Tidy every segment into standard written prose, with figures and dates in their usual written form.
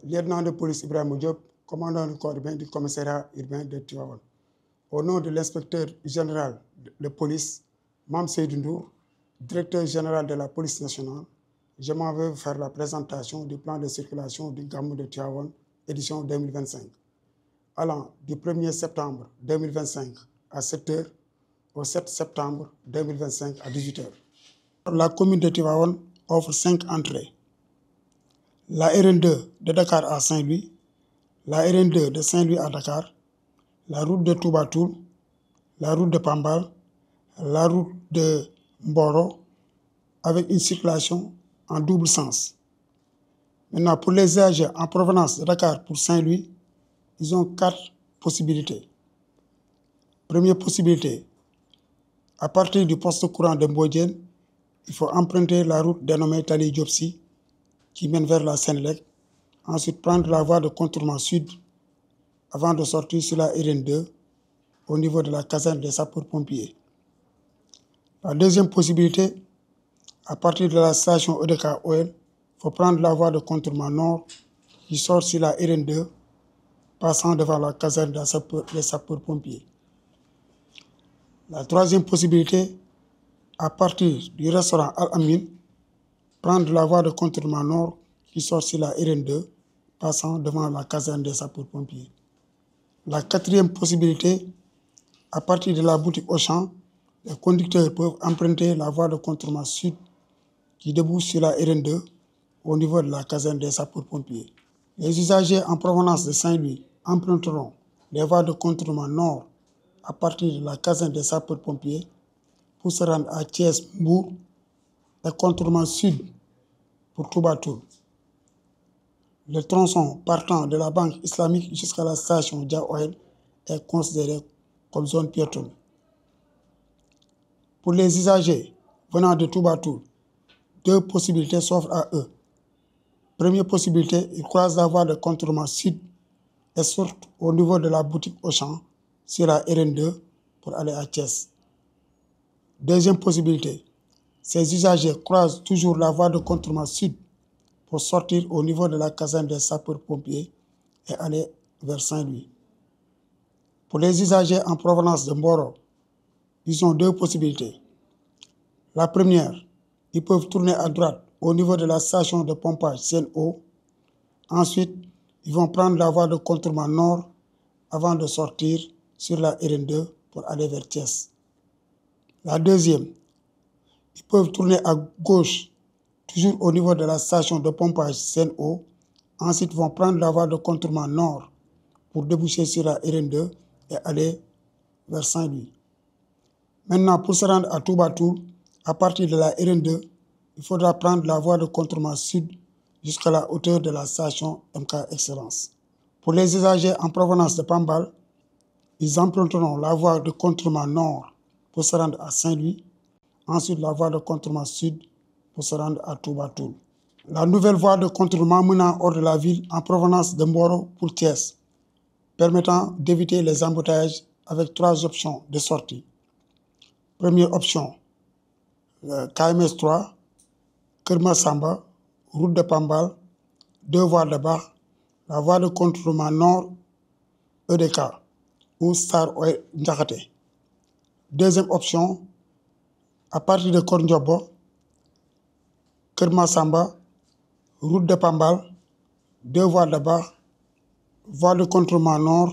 Lieutenant de police Ibrahima Diop, commandant du corps urbain du commissariat urbain de Tivaouane. Au nom de l'inspecteur général de police, Mame Seydou Ndour, directeur général de la police nationale, je m'en vais vous faire la présentation du plan de circulation du Gamou de Tivaouane, édition 2025, allant du 1er septembre 2025 à 7 h au 7 septembre 2025 à 18 h. La commune de Tivaouane offre 5 entrées. La RN2 de Dakar à Saint-Louis, la RN2 de Saint-Louis à Dakar, la route de Toubatoul, la route de Pambal, la route de Mboro, avec une circulation en double sens. Maintenant, pour les usagers en provenance de Dakar pour Saint-Louis, ils ont 4 possibilités. Première possibilité, à partir du poste courant de Mbodiène, il faut emprunter la route dénommée Tali Diopsi, qui mène vers la Sénélec, ensuite prendre la voie de contournement sud avant de sortir sur la RN2 au niveau de la caserne des sapeurs-pompiers. La deuxième possibilité, à partir de la station EDK OL, il faut prendre la voie de contournement nord qui sort sur la RN2, passant devant la caserne des sapeurs-pompiers. La troisième possibilité, à partir du restaurant Al-Amin, prendre la voie de contournement nord qui sort sur la RN2, passant devant la caserne des sapeurs-pompiers. La quatrième possibilité, à partir de la boutique Auchan, les conducteurs peuvent emprunter la voie de contournement sud qui débouche sur la RN2 au niveau de la caserne des sapeurs-pompiers. Les usagers en provenance de Saint-Louis emprunteront les voies de contournement nord à partir de la caserne des sapeurs-pompiers pour se rendre à Thiès-Mbour et contournement sud pour Toubatoul. Le tronçon partant de la Banque islamique jusqu'à la station Dia Oil est considéré comme zone piétonne. Pour les usagers venant de Toubatoul, 2 possibilités s'offrent à eux. Première possibilité, ils croisent la voie de contournement sud et sortent au niveau de la boutique Auchan sur la RN2 pour aller à Thiès. Deuxième possibilité, ces usagers croisent toujours la voie de contournement sud pour sortir au niveau de la caserne des sapeurs-pompiers et aller vers Saint-Louis. Pour les usagers en provenance de Mboro, ils ont 2 possibilités. La première, ils peuvent tourner à droite au niveau de la station de pompage CNO. Ensuite, ils vont prendre la voie de contournement nord avant de sortir sur la RN2 pour aller vers Thiès. La deuxième, ils peuvent tourner à gauche, toujours au niveau de la station de pompage CNO. Ensuite, ils vont prendre la voie de contournement nord pour déboucher sur la RN2 et aller vers Saint-Louis. Maintenant, pour se rendre à Toubatoul, à partir de la RN2, il faudra prendre la voie de contournement sud jusqu'à la hauteur de la station MK Excellence. Pour les usagers en provenance de Pambal, ils emprunteront la voie de contournement nord pour se rendre à Saint-Louis, ensuite la voie de contournement sud pour se rendre à Toubatoul. La nouvelle voie de contournement menant hors de la ville en provenance de Mboro pour Thiès, permettant d'éviter les embouteillages avec 3 options de sortie. Première option, KMS 3, Kerma Samba, route de Pambal, 2 voies de Bar, la voie de contournement nord EDK ou Star Oil Ndiakhaté. Deuxième option, à partir de Korndiobo, Kerma Samba, route de Pambal, 2 voies de Bar, voie de contournement nord,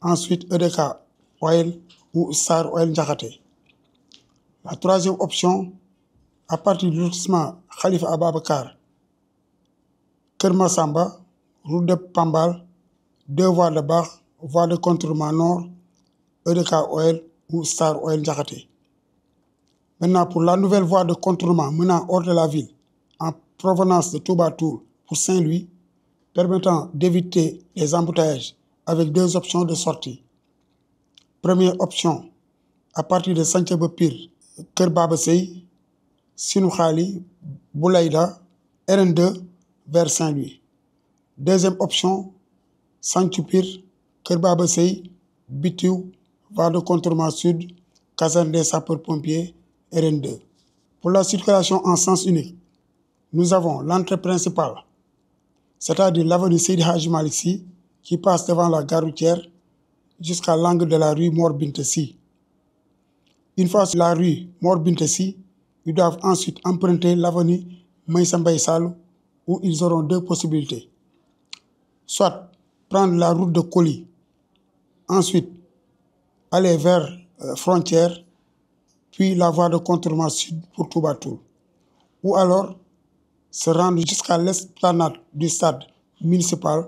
ensuite EDK Oil ou Star Oil Ndiakhaté. La troisième option, à partir du lotissement Khalifa Ababakar, Kerma Samba, route de Pambal, 2 voies de Bar, voie de contournement nord, EDK Oil ou Star Oil Ndiakhaté. Maintenant, pour la nouvelle voie de contournement menant hors de la ville, en provenance de Toubatoul pour Saint-Louis, permettant d'éviter les embouteillages avec 2 options de sortie. Première option, à partir de Santhiaba Pire, Keur Baba Sey, Sinou Khali, Boulaïda, RN2 vers Saint-Louis. Deuxième option, Santhiou-Pire, Kër Baba Seye, Bitiou, voie de contournement sud, caserne des sapeurs-pompiers, RN2. Pour la circulation en sens unique, nous avons l'entrée principale, c'est-à-dire l'avenue Seydi Hadji Malick Sy, qui passe devant la gare routière jusqu'à l'angle de la rue Mor Binta Sy. Une fois sur la rue Mor Binta Sy, ils doivent ensuite emprunter l'avenue Maïssa Mbaye Sall, où ils auront deux possibilités. Soit prendre la route de Coly, ensuite aller vers Frontière, puis la voie de contournement sud pour Touba Toul. Ou alors se rendre jusqu'à l'esplanade du stade municipal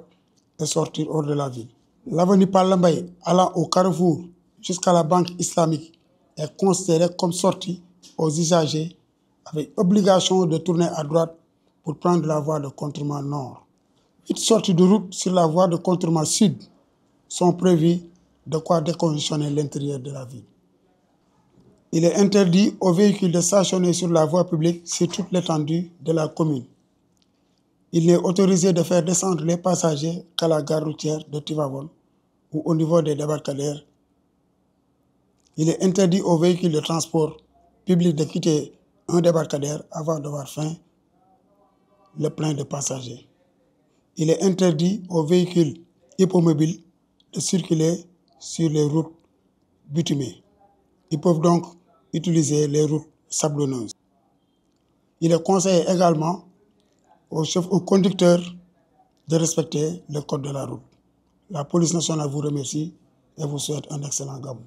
et sortir hors de la ville. L'avenue Palla Mbaye allant au carrefour jusqu'à la banque islamique est considérée comme sortie aux usagers avec obligation de tourner à droite pour prendre la voie de contournement nord. 8 sorties de route sur la voie de contournement sud sont prévues, de quoi décongestionner l'intérieur de la ville. Il est interdit aux véhicules de stationner sur la voie publique sur toute l'étendue de la commune. Il n'est autorisé de faire descendre les passagers qu'à la gare routière de Tivaouane ou au niveau des débarcadères. Il est interdit aux véhicules de transport public de quitter un débarcadère avant d'avoir faim le plein de passagers. Il est interdit aux véhicules hippomobiles de circuler sur les routes bitumées. Ils peuvent donc utiliser les routes sablonneuses. Il est conseillé également aux conducteurs de respecter le code de la route. La police nationale vous remercie et vous souhaite un excellent Gamou.